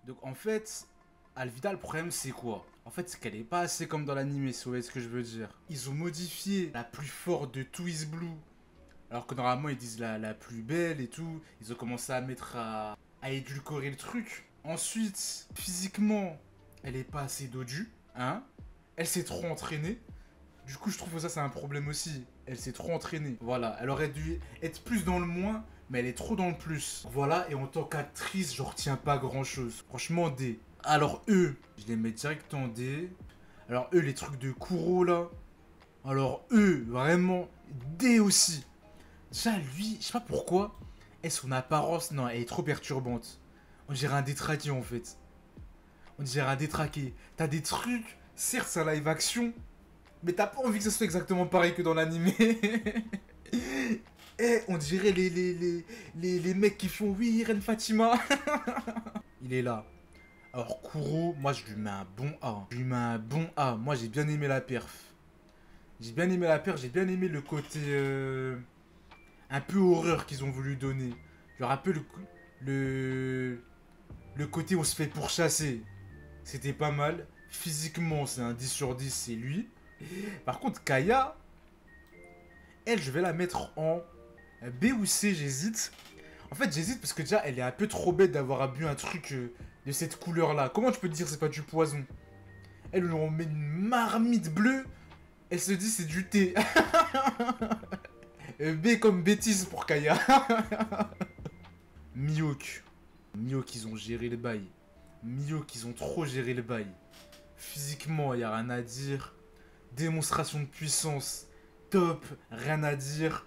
Donc en fait, Alvida, le problème c'est quoi? En fait, c'est qu'elle est pas assez comme dans l'anime, si vous voyez ce que je veux dire. Ils ont modifié la plus forte de Twist Blue. Alors que normalement ils disent la plus belle et tout. Ils ont commencé à mettre à édulcorer le truc. Ensuite, physiquement, elle est pas assez dodue. Hein? Elle s'est trop entraînée. Du coup, je trouve que ça c'est un problème aussi. Elle s'est trop entraînée. Voilà, elle aurait dû être plus dans le moins, mais elle est trop dans le plus. Voilà, et en tant qu'actrice, je retiens pas grand chose. Franchement, D. Alors eux, je les mets direct en D. Alors eux, les trucs de Kuro là. Alors eux, vraiment, D aussi. Déjà, lui, je sais pas pourquoi. Et son apparence, non, elle est trop perturbante. On dirait un détraqué en fait. On dirait un détraqué. T'as des trucs, certes c'est un live action, mais t'as pas envie que ça soit exactement pareil que dans l'animé. Eh, on dirait les mecs qui font oui, Ren Fatima. Il est là. Alors Kuro, moi je lui mets un bon A. Je lui mets un bon A. Moi j'ai bien aimé la perf. J'ai bien aimé la perf, j'ai bien aimé le côté un peu horreur qu'ils ont voulu donner. Genre un peu le côté on se fait pourchasser. C'était pas mal. Physiquement c'est un 10 sur 10, c'est lui. Par contre Kaya, elle je vais la mettre en B ou C, j'hésite. En fait, j'hésite parce que déjà, elle est un peu trop bête d'avoir bu un truc de cette couleur-là. Comment tu peux te dire c'est pas du poison? Elle lui en met une marmite bleue. Elle se dit c'est du thé. B comme bêtise pour Kaya. Mihawk. Mihawk, ils ont géré le bail. Mihawk, ils ont trop géré le bail. Physiquement, il n'y a rien à dire. Démonstration de puissance. Top. Rien à dire.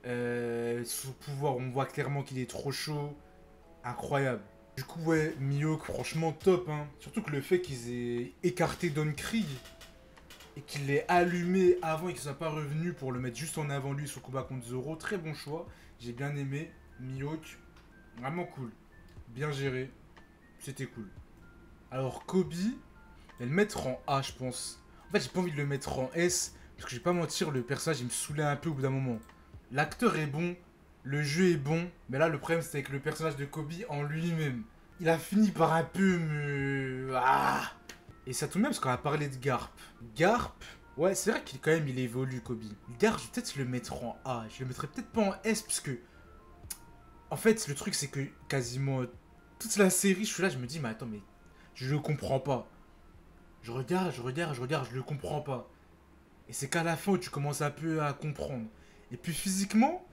Sous pouvoir, on voit clairement qu'il est trop chaud. Incroyable. Du coup, ouais, Mihawk, franchement top. Hein. Surtout que le fait qu'ils aient écarté Don Krieg et qu'il l'ait allumé avant et qu'il soit pas revenu pour le mettre juste en avant lui sur combat contre Zoro, très bon choix. J'ai bien aimé. Mihawk, vraiment cool. Bien géré. C'était cool. Alors, Kobe, je vais le mettre en A, je pense. En fait, j'ai pas envie de le mettre en S parce que je vais pas mentir, le personnage il me saoulait un peu au bout d'un moment. L'acteur est bon, le jeu est bon, mais là le problème c'est avec le personnage de Kobe en lui-même. Il a fini par un peu me... Ah. Et ça tombe bien parce qu'on a parlé de Garp. Garp, ouais c'est vrai qu'il quand même il évolue Kobe. Garp je vais peut-être le mettre en A, je le mettrai peut-être pas en S parce que... En fait le truc c'est que quasiment toute la série je suis là je me dis mais attends mais je le comprends pas. Je regarde, je le comprends pas. Et c'est qu'à la fin où tu commences un peu à comprendre. Et puis physiquement,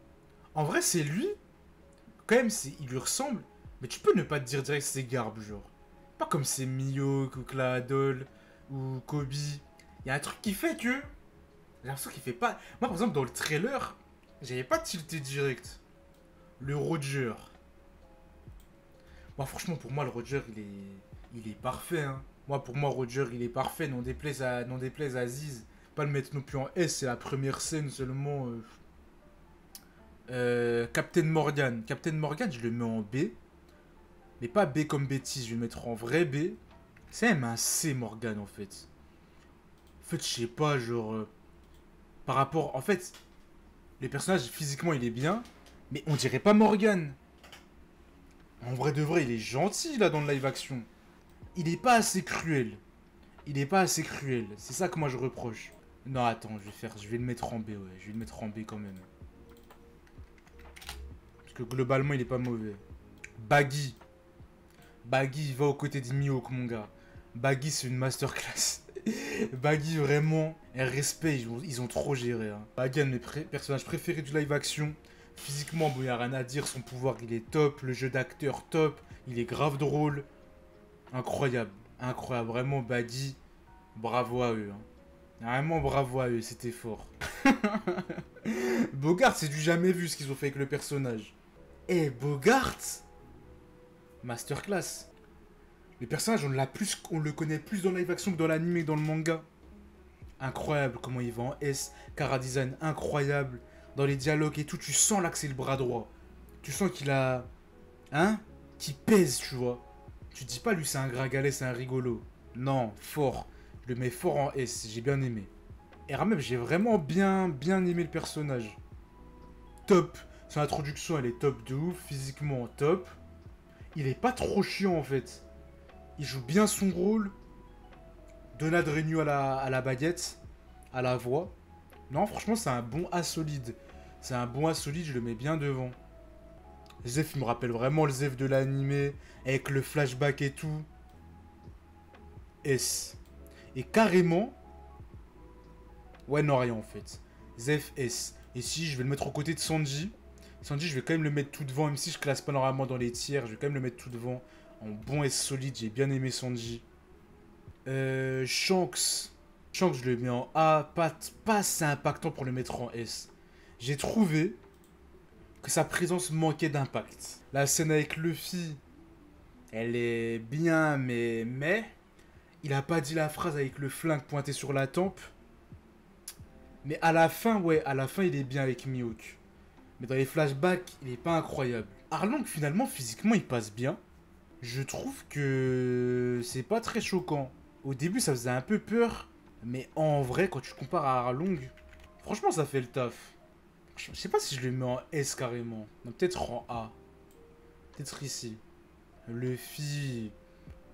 en vrai c'est lui. Quand même, il lui ressemble. Mais tu peux ne pas te dire direct que c'est Garb, genre. Pas comme c'est Mihawk ou Cladol ou Kobe. Il y a un truc qui fait que... J'ai l'impression qu'il fait pas... Moi par exemple dans le trailer, j'avais pas tilté direct. Le Roger. Moi franchement pour moi le Roger il est parfait. Hein. Moi pour moi Roger il est parfait. Non déplaise à Aziz. Pas le mettre non plus en S, c'est la première scène seulement. Captain Morgan. Captain Morgan, je le mets en B. Mais pas B comme bêtise, je vais le mettre en vrai B. C'est même un C Morgan en fait. En fait, je sais pas, genre. Par rapport. En fait, le personnage physiquement il est bien. Mais on dirait pas Morgan. En vrai de vrai, il est gentil là dans le live action. Il est pas assez cruel. Il est pas assez cruel. C'est ça que moi je reproche. Non, attends, je vais le mettre en B, ouais. Je vais le mettre en B quand même. Parce que globalement, il est pas mauvais. Baggy. Baggy, il va aux côtés de Mihawk, mon gars. Baggy, c'est une masterclass. Baggy, vraiment, un respect, ils ont trop géré. Hein. Baggy, un de mes personnages préférés du live action. Physiquement, bon, il n'y a rien à dire. Son pouvoir, il est top. Le jeu d'acteur, top. Il est grave drôle. Incroyable. Incroyable. Vraiment, Baggy, bravo à eux. Hein. Vraiment bravo à eux, c'était fort. Bogart, c'est du jamais vu ce qu'ils ont fait avec le personnage. Eh, Bogart, masterclass. Le personnage, on le connaît plus dans le live action que dans l'anime et dans le manga. Incroyable comment il va en S. Cara design incroyable. Dans les dialogues et tout, tu sens là que c'est le bras droit. Tu sens qu'il a... Hein? Qui pèse, tu vois. Tu te dis pas, lui, c'est un gringalet, c'est un rigolo. Non, fort. Je le mets fort en S, j'ai bien aimé. Et Rameb, j'ai vraiment bien aimé le personnage. Top. Son introduction, elle est top de ouf. Physiquement, top. Il est pas trop chiant, en fait. Il joue bien son rôle. Donald Renew à la baguette, à la voix. Non, franchement, c'est un bon A solide. C'est un bon A solide, je le mets bien devant. Zef, il me rappelle vraiment le Zef de l'animé, avec le flashback et tout. S. Et carrément... Ouais, non, rien en fait. Zef S. Et si, je vais le mettre aux côtés de Sanji. Sanji, je vais quand même le mettre tout devant, même si je classe pas normalement dans les tiers, je vais quand même le mettre tout devant. En bon S solide, j'ai bien aimé Sanji. Shanks. Shanks, je le mets en A, pas assez impactant pour le mettre en S. J'ai trouvé que sa présence manquait d'impact. La scène avec Luffy, elle est bien, mais... Il a pas dit la phrase avec le flingue pointé sur la tempe. Mais à la fin, ouais, à la fin, il est bien avec Mihawk. Mais dans les flashbacks, il est pas incroyable. Arlong, finalement, physiquement, il passe bien. Je trouve que c'est pas très choquant. Au début, ça faisait un peu peur. Mais en vrai, quand tu compares à Arlong, franchement, ça fait le taf. Je sais pas si je le mets en S carrément. Non, peut-être en A. Peut-être ici. Luffy,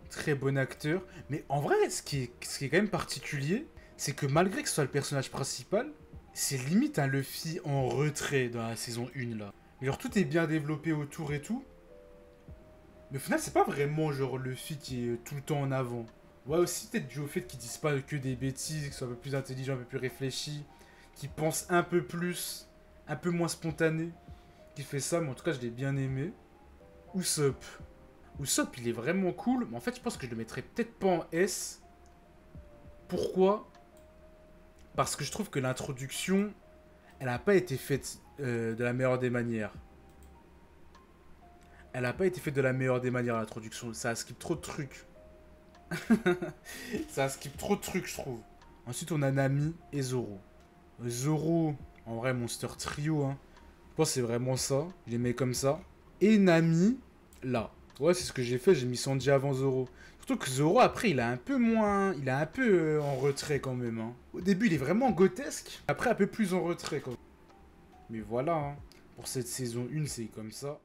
très bon acteur. Mais en vrai, ce qui est quand même particulier, c'est que malgré que ce soit le personnage principal, c'est limite un Luffy en retrait dans la saison 1 là. Mais genre, tout est bien développé autour et tout. Mais au final, c'est pas vraiment genre Luffy qui est tout le temps en avant. Ouais, aussi peut-être dû au fait qu'ils disent pas que des bêtises, qu'ils soient un peu plus intelligents, un peu plus réfléchis, qu'ils pensent un peu plus, un peu moins spontané, qui fait ça, mais en tout cas, je l'ai bien aimé. Usopp. Usopp, il est vraiment cool, mais en fait, je pense que je le mettrais peut-être pas en S. Pourquoi? Parce que je trouve que l'introduction, elle n'a pas été faite de la meilleure des manières. Elle n'a pas été faite de la meilleure des manières, l'introduction. Ça skip trop de trucs. Ça skip trop de trucs, je trouve. Ensuite, on a Nami et Zoro. Zoro, en vrai, Monster Trio, hein. Je pense que c'est vraiment ça. Je les mets comme ça. Et Nami, là. Ouais, c'est ce que j'ai fait. J'ai mis Sanji avant Zoro. Surtout que Zoro, après, il est un peu moins... Il est un peu en retrait, quand même, hein. Au début, il est vraiment grotesque. Après, un peu plus en retrait, quand même. Mais voilà, hein. Pour cette saison 1, c'est comme ça.